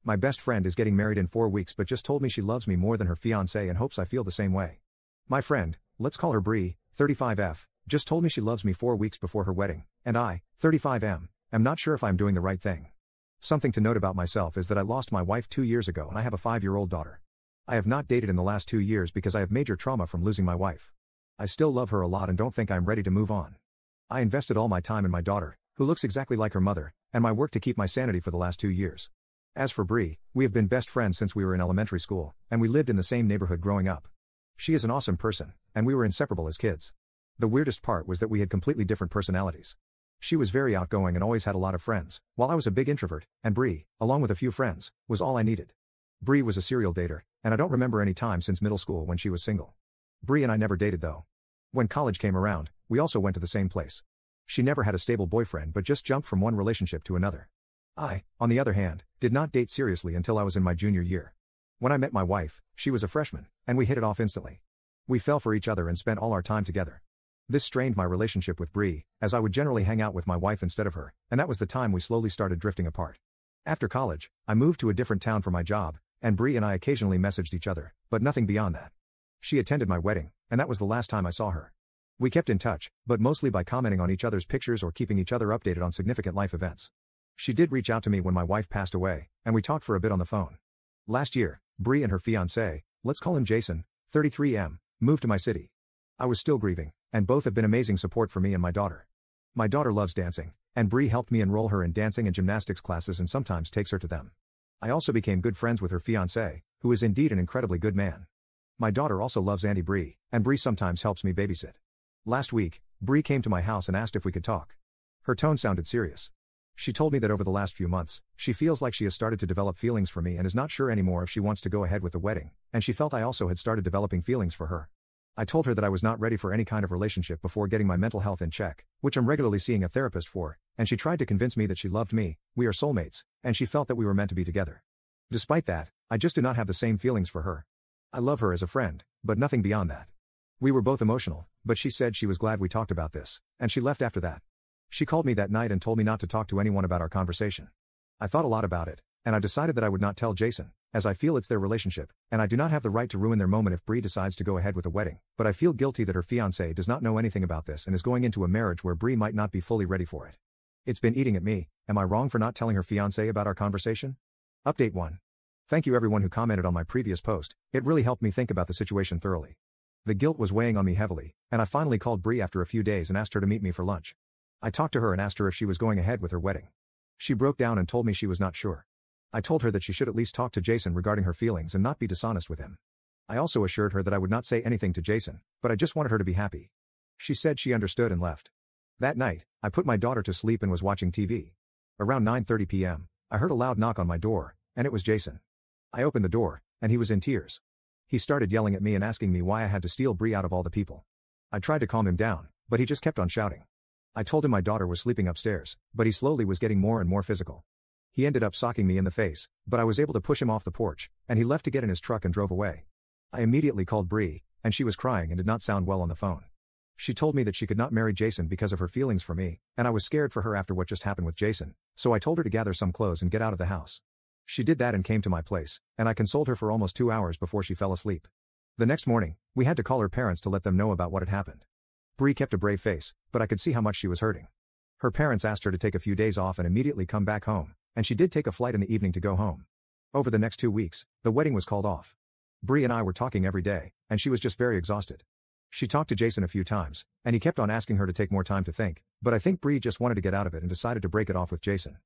My best friend is getting married in 4 weeks but just told me she loves me more than her fiancé and hopes I feel the same way. My friend, let's call her Bree, 35F, just told me she loves me 4 weeks before her wedding, and I, 35M, am not sure if I'm doing the right thing. Something to note about myself is that I lost my wife 2 years ago and I have a 5-year-old daughter. I have not dated in the last 2 years because I have major trauma from losing my wife. I still love her a lot and don't think I'm ready to move on. I invested all my time in my daughter, who looks exactly like her mother, and my work to keep my sanity for the last 2 years. As for Bree, we have been best friends since we were in elementary school, and we lived in the same neighborhood growing up. She is an awesome person, and we were inseparable as kids. The weirdest part was that we had completely different personalities. She was very outgoing and always had a lot of friends, while I was a big introvert, and Bree, along with a few friends, was all I needed. Bree was a serial dater, and I don't remember any time since middle school when she was single. Bree and I never dated though. When college came around, we also went to the same place. She never had a stable boyfriend but just jumped from one relationship to another. I, on the other hand, did not date seriously until I was in my junior year. When I met my wife, she was a freshman, and we hit it off instantly. We fell for each other and spent all our time together. This strained my relationship with Bree, as I would generally hang out with my wife instead of her, and that was the time we slowly started drifting apart. After college, I moved to a different town for my job, and Bree and I occasionally messaged each other, but nothing beyond that. She attended my wedding, and that was the last time I saw her. We kept in touch, but mostly by commenting on each other's pictures or keeping each other updated on significant life events. She did reach out to me when my wife passed away, and we talked for a bit on the phone. Last year, Bree and her fiancé, let's call him Jason, 33M, moved to my city. I was still grieving, and both have been amazing support for me and my daughter. My daughter loves dancing, and Bree helped me enroll her in dancing and gymnastics classes and sometimes takes her to them. I also became good friends with her fiancé, who is indeed an incredibly good man. My daughter also loves Auntie Bree, and Bree sometimes helps me babysit. Last week, Bree came to my house and asked if we could talk. Her tone sounded serious. She told me that over the last few months, she feels like she has started to develop feelings for me and is not sure anymore if she wants to go ahead with the wedding, and she felt I also had started developing feelings for her. I told her that I was not ready for any kind of relationship before getting my mental health in check, which I'm regularly seeing a therapist for, and she tried to convince me that she loved me, we are soulmates, and she felt that we were meant to be together. Despite that, I just do not have the same feelings for her. I love her as a friend, but nothing beyond that. We were both emotional, but she said she was glad we talked about this, and she left after that. She called me that night and told me not to talk to anyone about our conversation. I thought a lot about it, and I decided that I would not tell Jason, as I feel it's their relationship, and I do not have the right to ruin their moment if Bree decides to go ahead with a wedding, but I feel guilty that her fiancé does not know anything about this and is going into a marriage where Bree might not be fully ready for it. It's been eating at me. Am I wrong for not telling her fiancé about our conversation? Update 1. Thank you everyone who commented on my previous post, it really helped me think about the situation thoroughly. The guilt was weighing on me heavily, and I finally called Bree after a few days and asked her to meet me for lunch. I talked to her and asked her if she was going ahead with her wedding. She broke down and told me she was not sure. I told her that she should at least talk to Jason regarding her feelings and not be dishonest with him. I also assured her that I would not say anything to Jason, but I just wanted her to be happy. She said she understood and left. That night, I put my daughter to sleep and was watching TV. Around 9:30 p.m., I heard a loud knock on my door, and it was Jason. I opened the door, and he was in tears. He started yelling at me and asking me why I had to steal Bree out of all the people. I tried to calm him down, but he just kept on shouting. I told him my daughter was sleeping upstairs, but he slowly was getting more and more physical. He ended up socking me in the face, but I was able to push him off the porch, and he left to get in his truck and drove away. I immediately called Bree, and she was crying and did not sound well on the phone. She told me that she could not marry Jason because of her feelings for me, and I was scared for her after what just happened with Jason, so I told her to gather some clothes and get out of the house. She did that and came to my place, and I consoled her for almost 2 hours before she fell asleep. The next morning, we had to call her parents to let them know about what had happened. Bree kept a brave face, but I could see how much she was hurting. Her parents asked her to take a few days off and immediately come back home, and she did take a flight in the evening to go home. Over the next 2 weeks, the wedding was called off. Bree and I were talking every day, and she was just very exhausted. She talked to Jason a few times, and he kept on asking her to take more time to think, but I think Bree just wanted to get out of it and decided to break it off with Jason.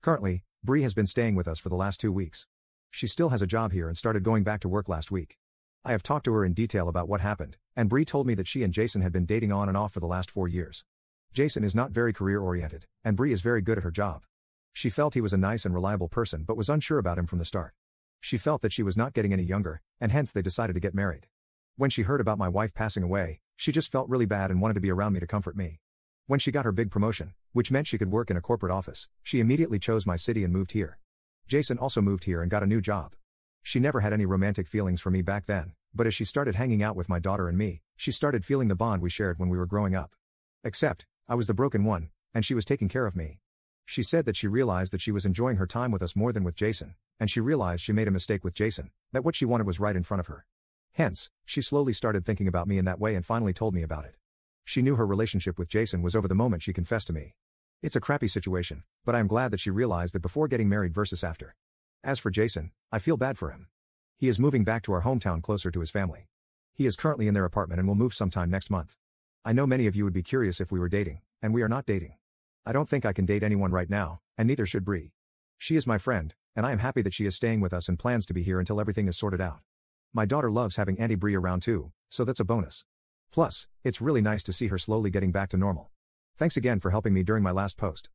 Currently, Bree has been staying with us for the last 2 weeks. She still has a job here and started going back to work last week. I have talked to her in detail about what happened, and Bree told me that she and Jason had been dating on and off for the last 4 years. Jason is not very career-oriented, and Bree is very good at her job. She felt he was a nice and reliable person but was unsure about him from the start. She felt that she was not getting any younger, and hence they decided to get married. When she heard about my wife passing away, she just felt really bad and wanted to be around me to comfort me. When she got her big promotion, which meant she could work in a corporate office, she immediately chose my city and moved here. Jason also moved here and got a new job. She never had any romantic feelings for me back then, but as she started hanging out with my daughter and me, she started feeling the bond we shared when we were growing up. Except, I was the broken one, and she was taking care of me. She said that she realized that she was enjoying her time with us more than with Jason, and she realized she made a mistake with Jason, that what she wanted was right in front of her. Hence, she slowly started thinking about me in that way and finally told me about it. She knew her relationship with Jason was over the moment she confessed to me. It's a crappy situation, but I am glad that she realized that before getting married versus after. As for Jason, I feel bad for him. He is moving back to our hometown closer to his family. He is currently in their apartment and will move sometime next month. I know many of you would be curious if we were dating, and we are not dating. I don't think I can date anyone right now, and neither should Bree. She is my friend, and I am happy that she is staying with us and plans to be here until everything is sorted out. My daughter loves having Auntie Bree around too, so that's a bonus. Plus, it's really nice to see her slowly getting back to normal. Thanks again for helping me during my last post.